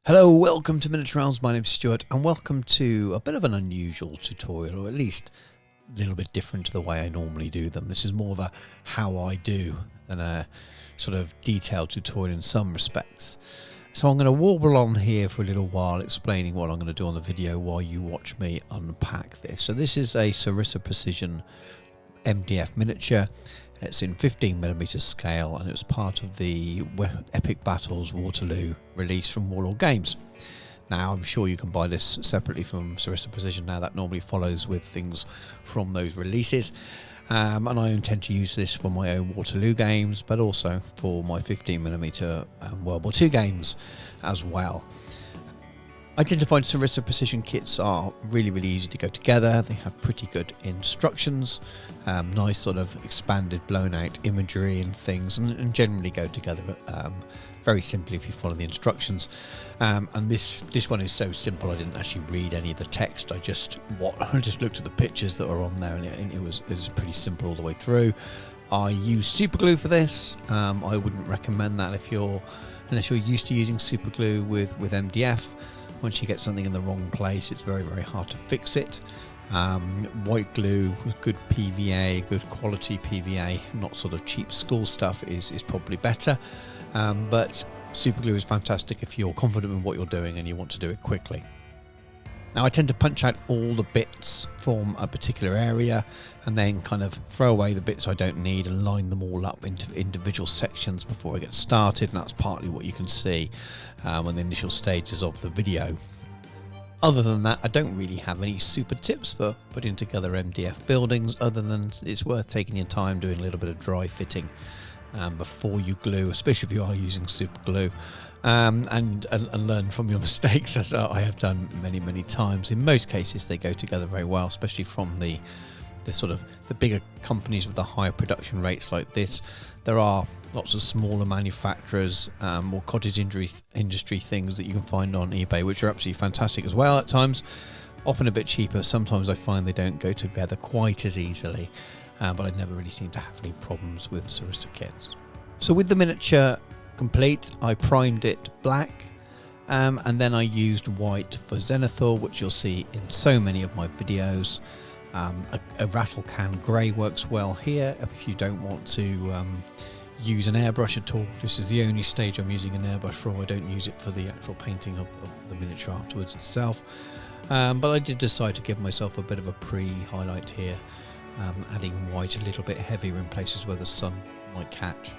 Hello, welcome to Miniature Realms. My name's Stuart and welcome to a bit of an unusual tutorial, or at least a little bit different to the way I normally do them. This is more of a how I do than a sort of detailed tutorial in some respects. So I'm going to warble on here for a little while explaining what I'm going to do on the video while you watch me unpack this. So this is a Sarissa Precision MDF miniature. It's in 15mm scale and it was part of the Epic Waterloo release from Warlord games. Now I'm sure you can buy this separately from Sarissa Precision now. That normally follows with things from those releases. And I intend to use this for my own Waterloo games, but also for my 15mm World War II games as well. I tend to find Sarissa Precision kits are really easy to go together. They have pretty good instructions, nice sort of expanded blown out imagery and things, and generally go together very simply if you follow the instructions. And this one is so simple I didn't actually read any of the text. I just looked at the pictures that were on there, and it was pretty simple all the way through. I use super glue for this. I wouldn't recommend that unless you're used to using super glue with MDF. Once you get something in the wrong place, it's very hard to fix it. White glue with good PVA, good quality PVA, not sort of cheap school stuff, is probably better. But super glue is fantastic if you're confident in what you're doing and you want to do it quickly. Now I tend to punch out all the bits from a particular area and then kind of throw away the bits I don't need and line them all up into individual sections before I get started, and that's partly what you can see on the initial stages of the video. Other than that, I don't really have any super tips for putting together MDF buildings, other than it's worth taking your time doing a little bit of dry fitting before you glue, especially if you are using super glue. And learn from your mistakes, as I have done many times. In most cases they go together very well, especially from the sort of the bigger companies with the higher production rates like this. There are lots of smaller manufacturers or cottage industry things that you can find on eBay, which are absolutely fantastic as well at times, often a bit cheaper. Sometimes I find they don't go together quite as easily, but I never really seem to have any problems with Sarissa kits. So with the miniature complete, I primed it black, and then I used white for zenithal, which you'll see in so many of my videos. A rattle can grey works well here if you don't want to use an airbrush at all. This is the only stage I'm using an airbrush for. I don't use it for the actual painting of the miniature afterwards itself. But I did decide to give myself a bit of a pre-highlight here, adding white a little bit heavier in places where the sun might catch.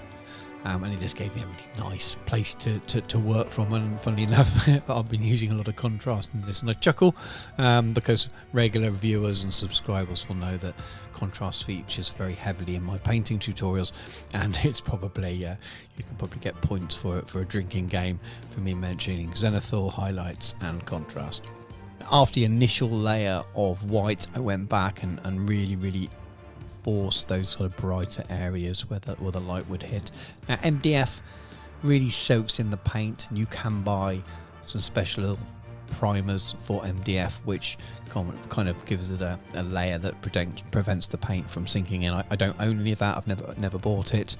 And it just gave me a really nice place to work from. And funnily enough, I've been using a lot of contrast in this, and I chuckle because regular viewers and subscribers will know that contrast features very heavily in my painting tutorials, and it's probably you can probably get points for it for a drinking game for me mentioning zenithal, highlights and contrast. After the initial layer of white, I went back and really force those sort of brighter areas where the light would hit. Now MDF really soaks in the paint, and you can buy some special primers for MDF which kind of gives it a layer that prevents the paint from sinking in. I don't own any of that. I've never bought it.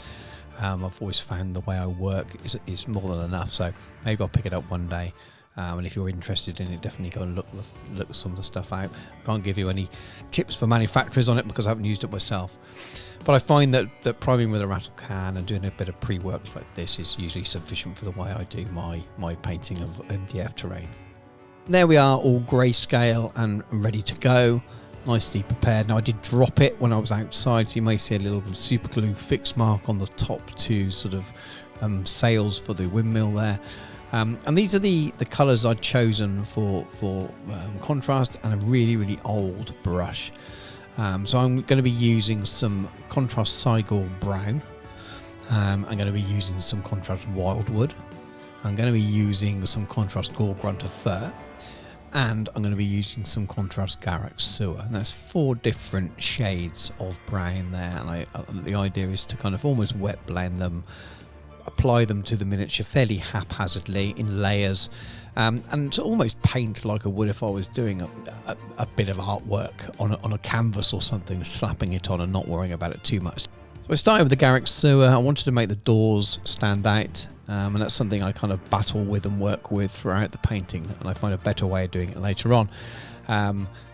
I've always found the way I work is more than enough, so maybe I'll pick it up one day. And if you're interested in it, definitely go and look some of the stuff out. I can't give you any tips for manufacturers on it because I haven't used it myself. But I find that priming with a rattle can and doing a bit of pre-work like this is usually sufficient for the way I do my painting of MDF terrain. There we are, all grayscale and ready to go. Nicely prepared. Now I did drop it when I was outside, so you may see a little super glue fix mark on the top two sort of sails for the windmill there. And these are the colours I'd chosen for contrast, and a really old brush. So I'm going to be using some contrast Cygor brown. I'm going to be using some contrast wildwood. I'm going to be using some contrast gore grunter fir, and I'm going to be using some contrast Garrick sewer. And there's 4 different shades of brown there, and the idea is to kind of almost wet blend them, apply them to the miniature fairly haphazardly in layers, and to almost paint like I would if I was doing a bit of artwork on a canvas or something, slapping it on and not worrying about it too much. So I started with the Garrick sewer. I wanted to make the doors stand out, and that's something I kind of battle with and work with throughout the painting, and I find a better way of doing it later on.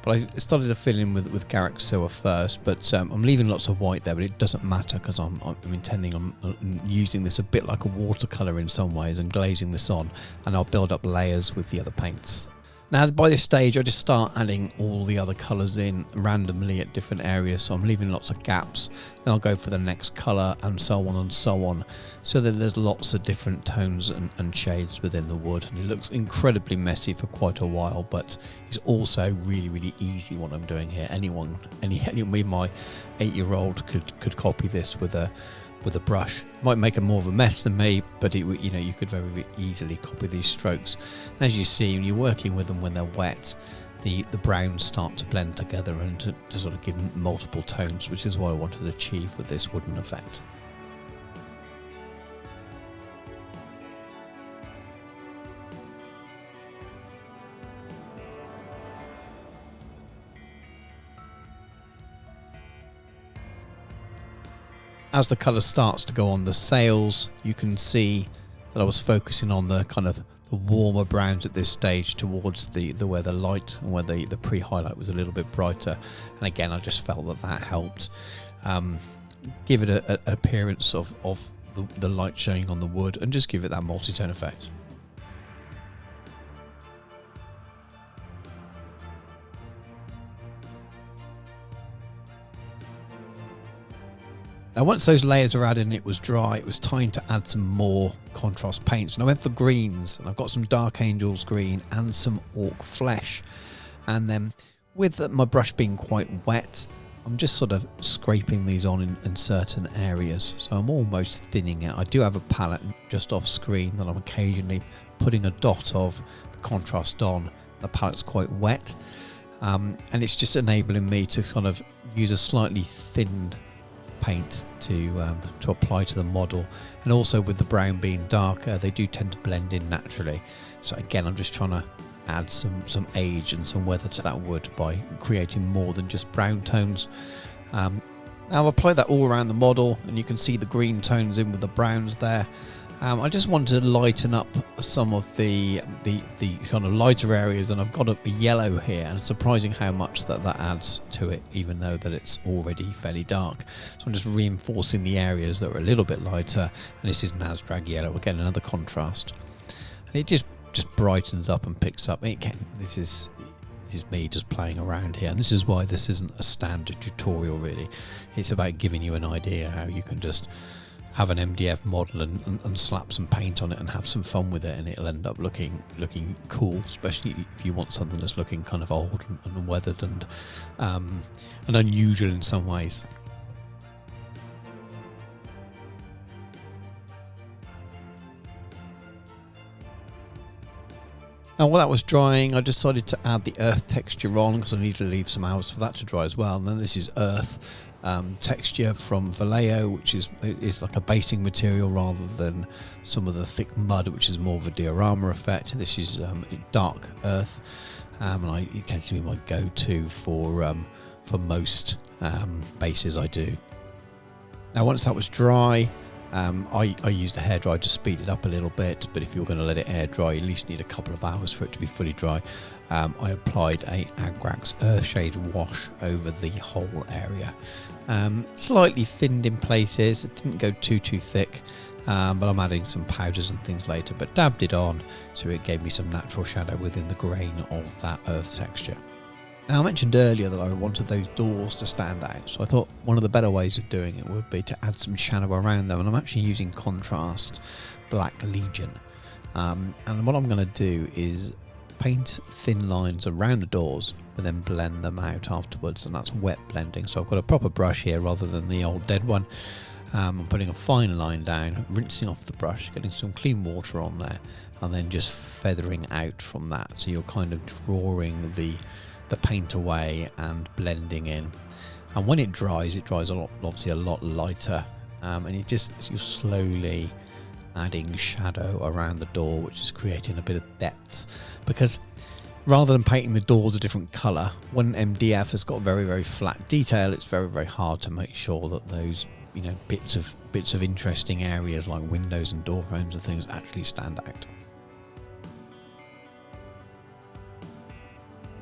But I started to fill in with Garrick Sewer first, but I'm leaving lots of white there, but it doesn't matter because I'm intending on using this a bit like a watercolour in some ways and glazing this on, and I'll build up layers with the other paints. Now by this stage I just start adding all the other colours in randomly at different areas, so I'm leaving lots of gaps, then I'll go for the next colour and so on, so that there's lots of different tones and shades within the wood, and it looks incredibly messy for quite a while, but it's also really easy what I'm doing here. Anyone, my 8-year-old could copy this with a brush. Might make a more of a mess than me, but you could very easily copy these strokes. And as you see, when you're working with them when they're wet, the browns start to blend together and to sort of give multiple tones, which is what I wanted to achieve with this wooden effect. As the colour starts to go on the sails, you can see that I was focusing on the kind of the warmer browns at this stage towards the where the light and where the pre-highlight was a little bit brighter. And again, I just felt that helped give it an appearance of the light showing on the wood and just give it that multi-tone effect. Now once those layers were added and it was dry, it was time to add some more contrast paints, and I went for greens, and I've got some Dark Angels green and some Orc Flesh. And then with my brush being quite wet, I'm just sort of scraping these on in certain areas, so I'm almost thinning it. I do have a palette just off screen that I'm occasionally putting a dot of the contrast on. The palette's quite wet, and it's just enabling me to kind of use a slightly thinned paint to apply to the model. And also with the brown being darker, they do tend to blend in naturally. So again, I'm just trying to add some age and some weather to that wood by creating more than just brown tones. Now I've applied that all around the model, and you can see the green tones in with the browns there. I just wanted to lighten up some of the kind of lighter areas, and I've got a yellow here, and it's surprising how much that adds to it, even though that it's already fairly dark. So I'm just reinforcing the areas that are a little bit lighter, and this is Nasdrag yellow, again another contrast, and it just brightens up and picks up. This is me just playing around here, and this is why this isn't a standard tutorial really. It's about giving you an idea how you can just have an MDF model and slap some paint on it and have some fun with it, and it'll end up looking cool, especially if you want something that's looking kind of old and weathered and unusual in some ways. Now while that was drying, I decided to add the earth texture on because I need to leave some hours for that to dry as well. And then this is earth texture from Vallejo, which is like a basing material rather than some of the thick mud, which is more of a diorama effect. This is dark earth, and it tends to be my go-to for most bases I do. Now once that was dry, I used a hairdryer to speed it up a little bit, but if you're going to let it air dry, you at least need a couple of hours for it to be fully dry. I applied a Agrax Earthshade wash over the whole area. Slightly thinned in places, it didn't go too thick, but I'm adding some powders and things later, but dabbed it on so it gave me some natural shadow within the grain of that earth texture. Now I mentioned earlier that I wanted those doors to stand out, so I thought one of the better ways of doing it would be to add some shadow around them, and I'm actually using Contrast Black Legion. And what I'm going to do is paint thin lines around the doors and then blend them out afterwards, and that's wet blending. So I've got a proper brush here rather than the old dead one. I'm putting a fine line down, rinsing off the brush, getting some clean water on there, and then just feathering out from that. So you're kind of drawing the paint away and blending in, and when it dries obviously a lot lighter, and you're slowly adding shadow around the door, which is creating a bit of depth, because rather than painting the doors a different colour, when MDF has got very flat detail, it's very hard to make sure that those you know, bits of interesting areas like windows and door frames and things actually stand out.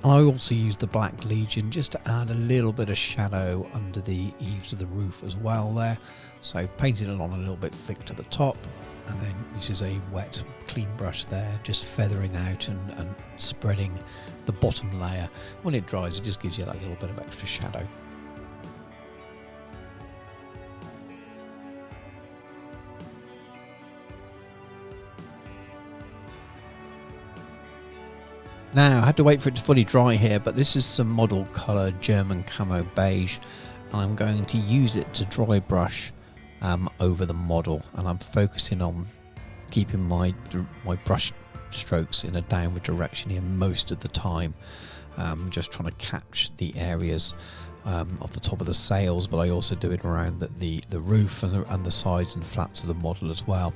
I also used the Black Legion just to add a little bit of shadow under the eaves of the roof as well there. So painted it on a little bit thick to the top, and then this is a wet clean brush there, just feathering out and spreading the bottom layer. When it dries, it just gives you that little bit of extra shadow. Now, I had to wait for it to fully dry here, but this is some model colour German camo beige, and I'm going to use it to dry brush over the model, and I'm focusing on keeping my brush strokes in a downward direction here most of the time. Just trying to catch the areas off the top of the sails, but I also do it around the roof and the sides and flaps of the model as well.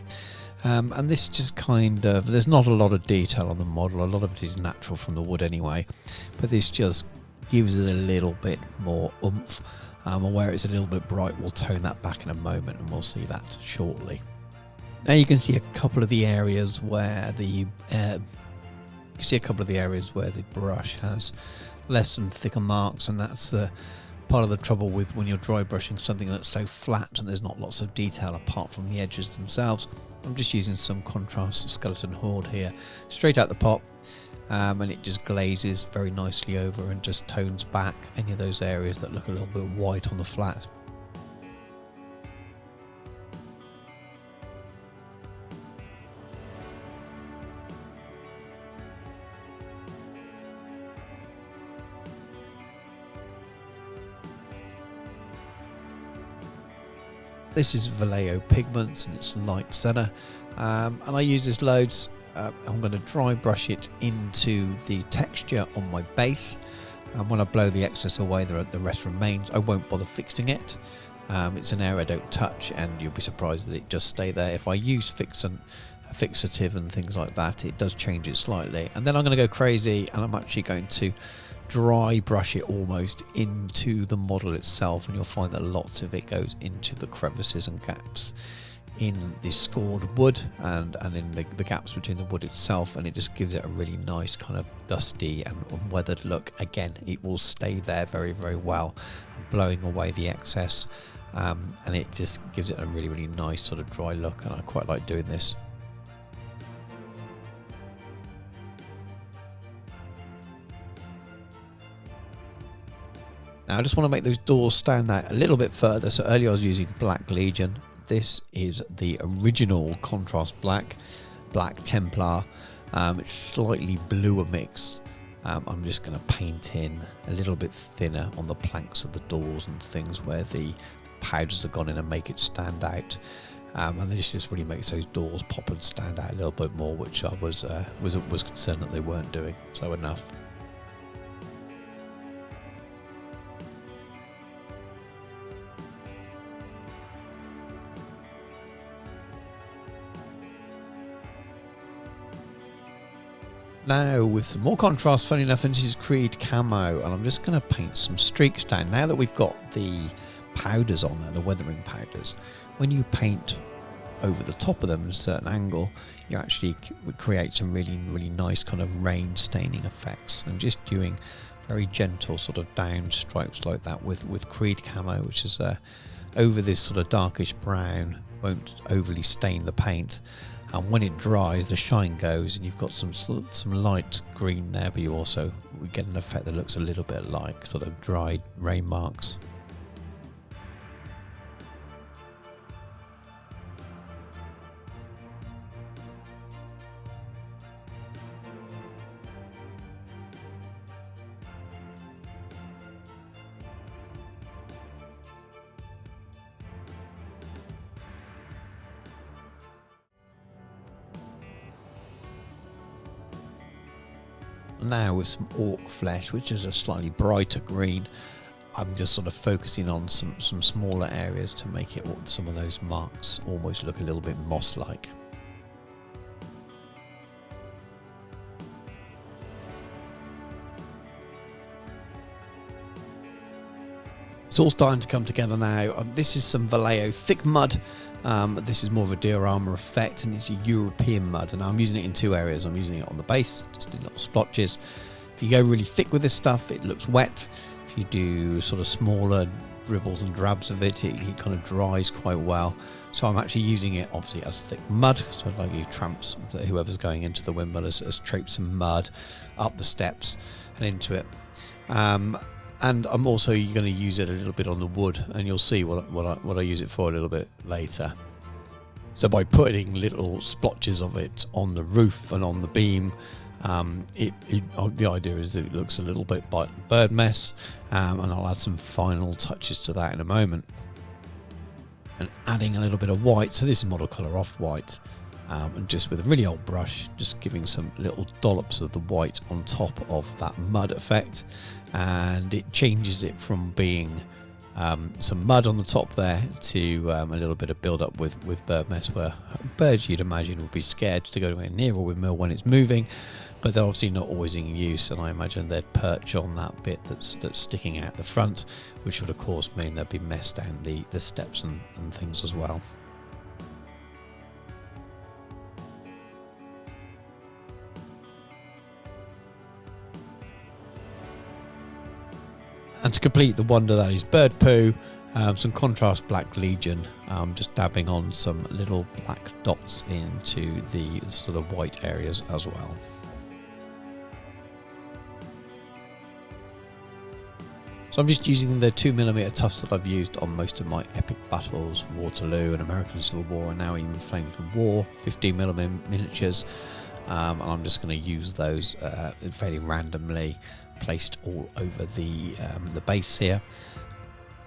And this just kind of, there's not a lot of detail on the model, a lot of it is natural from the wood anyway, but this just gives it a little bit more oomph, and where it's a little bit bright we'll tone that back in a moment, and we'll see that shortly. Now you can see a couple of the areas where the brush has left some thicker marks, and that's the part of the trouble with when you're dry brushing something that's so flat and there's not lots of detail apart from the edges themselves. I'm just using some contrast skeleton horde here straight out the pot, and it just glazes very nicely over and just tones back any of those areas that look a little bit white on the flat. This is Vallejo Pigments and it's light senna, and I use this loads. I'm going to dry brush it into the texture on my base, and when I blow the excess away the rest remains. I won't bother fixing it. It's an area I don't touch, and you'll be surprised that it just stay there. If I use fixative and things like that, it does change it slightly, and then I'm going to go crazy and I'm actually going to dry brush it almost into the model itself, and you'll find that lots of it goes into the crevices and gaps in the scored wood and in the gaps between the wood itself, and it just gives it a really nice kind of dusty and weathered look. Again, it will stay there very, very well, blowing away the excess, and it just gives it a really, really nice sort of dry look, and I quite like doing this. Now I just want to make those doors stand out a little bit further. So earlier I was using Black Legion. This is the original contrast black Templar. It's slightly bluer mix. I'm just going to paint in a little bit thinner on the planks of the doors and things where the powders have gone in and make it stand out. And this just really makes those doors pop and stand out a little bit more, which I was concerned that they weren't doing. So enough. Now with some more contrast, funny enough, and this is Creed Camo, and I'm just going to paint some streaks down. Now that we've got the powders on there, the weathering powders, when you paint over the top of them at a certain angle, you actually create some really, really nice kind of rain staining effects, and just doing very gentle sort of down stripes like that with Creed Camo, which is over this sort of darkish brown, won't overly stain the paint. And when it dries, the shine goes, and you've got some light green there, but we get an effect that looks a little bit like sort of dried rain marks. Now with some orc flesh, which is a slightly brighter green, I'm just sort of focusing on some smaller areas to make it some of those marks almost look a little bit moss-like. It's all starting to come together now. This is some Vallejo thick mud. This is more of a diorama effect, and it's a European mud. And I'm using it in two areas. I'm using it on the base, just in little splotches. If you go really thick with this stuff, it looks wet. If you do sort of smaller dribbles and drabs of it, it kind of dries quite well. So I'm actually using it obviously as thick mud. So like you tramps, whoever's going into the windmill as traipse some mud up the steps and into it. And I'm also going to use it a little bit on the wood, and you'll see what I use it for a little bit later. So by putting little splotches of it on the roof and on the beam, the idea is that it looks a little bit like bird mess, and I'll add some final touches to that in a moment. And adding a little bit of white, so this is model colour off-white, and just with a really old brush, just giving some little dollops of the white on top of that mud effect, and it changes it from being some mud on the top there to a little bit of build up with bird mess, where birds you'd imagine would be scared to go anywhere near a windmill when it's moving, but they're obviously not always in use, and I imagine they'd perch on that bit that's sticking out the front, which would of course mean there'd be mess down the steps and things as well. And to complete the wonder that is bird poo, some contrast black legion, just dabbing on some little black dots into the sort of white areas as well. So I'm just using the 2mm tufts that I've used on most of my epic battles, Waterloo and American Civil War, and now even Flames of War, 15mm miniatures, and I'm just going to use those fairly randomly, placed all over the base here.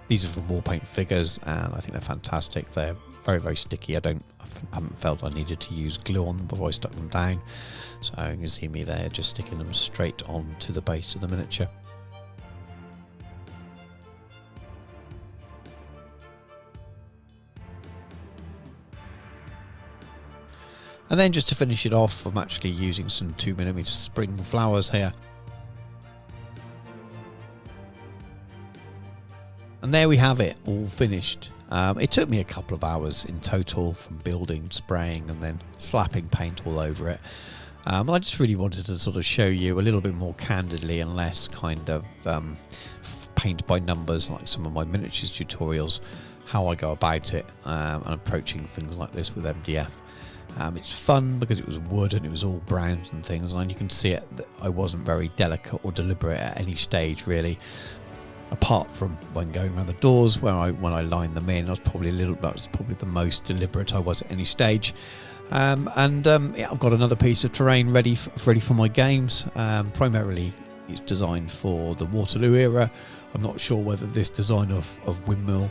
These are from War Paint figures, and I think they're fantastic. They're very, very sticky. I haven't felt I needed to use glue on them before I stuck them down. So you can see me there just sticking them straight onto the base of the miniature. And then just to finish it off, I'm actually using some 2mm spring flowers here. And there we have it, all finished. It took me a couple of hours in total, from building, spraying, and then slapping paint all over it. I just really wanted to sort of show you a little bit more candidly and less kind of paint by numbers like some of my miniatures tutorials, how I go about it, and approaching things like this with MDF. It's fun because it was wood and it was all browns and things, and you can see it that I wasn't very delicate or deliberate at any stage really, apart from when going around the doors when I lined them in. That was probably the most deliberate I was at any stage. Yeah, I've got another piece of terrain ready for my games. Primarily it's designed for the Waterloo era. I'm not sure whether this design of windmill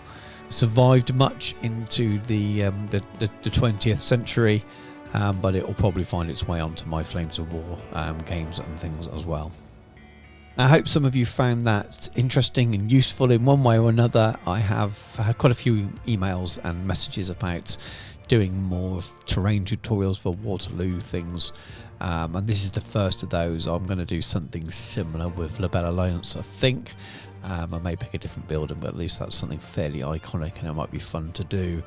survived much into the 20th century, but it will probably find its way onto my Flames of War games and things as well. I hope some of you found that interesting and useful in one way or another. I have had quite a few emails and messages about doing more terrain tutorials for Waterloo things, and this is the first of those. I'm going to do something similar with La Belle Alliance, I think. I may pick a different building, but at least that's something fairly iconic and it might be fun to do.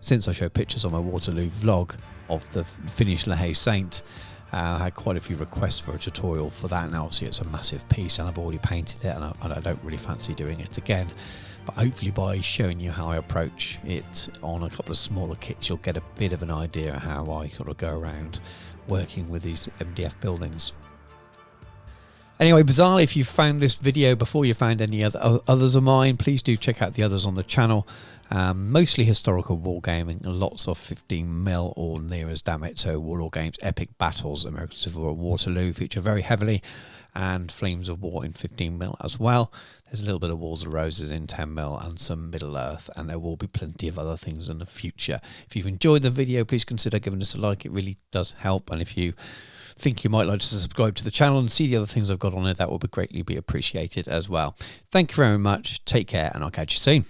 Since I showed pictures on my Waterloo vlog of the finished La Haye Saint, I had quite a few requests for a tutorial for that. Now obviously it's a massive piece and I've already painted it, and I don't really fancy doing it again. But hopefully by showing you how I approach it on a couple of smaller kits, you'll get a bit of an idea of how I sort of go around working with these MDF buildings. Anyway, bizarrely, if you found this video before you found any others of mine, please do check out the others on the channel. Mostly historical wargaming, lots of 15mm or near as, damn it. So Warlord games, Epic Battles, American Civil War and Waterloo feature very heavily, and Flames of War in 15mm as well. There's a little bit of Wars of Roses in 10mm and some Middle Earth, and there will be plenty of other things in the future. If you've enjoyed the video, please consider giving us a like. It really does help, and if you think you might like to subscribe to the channel and see the other things I've got on it, that would greatly be appreciated as well. Thank you very much, take care, and I'll catch you soon.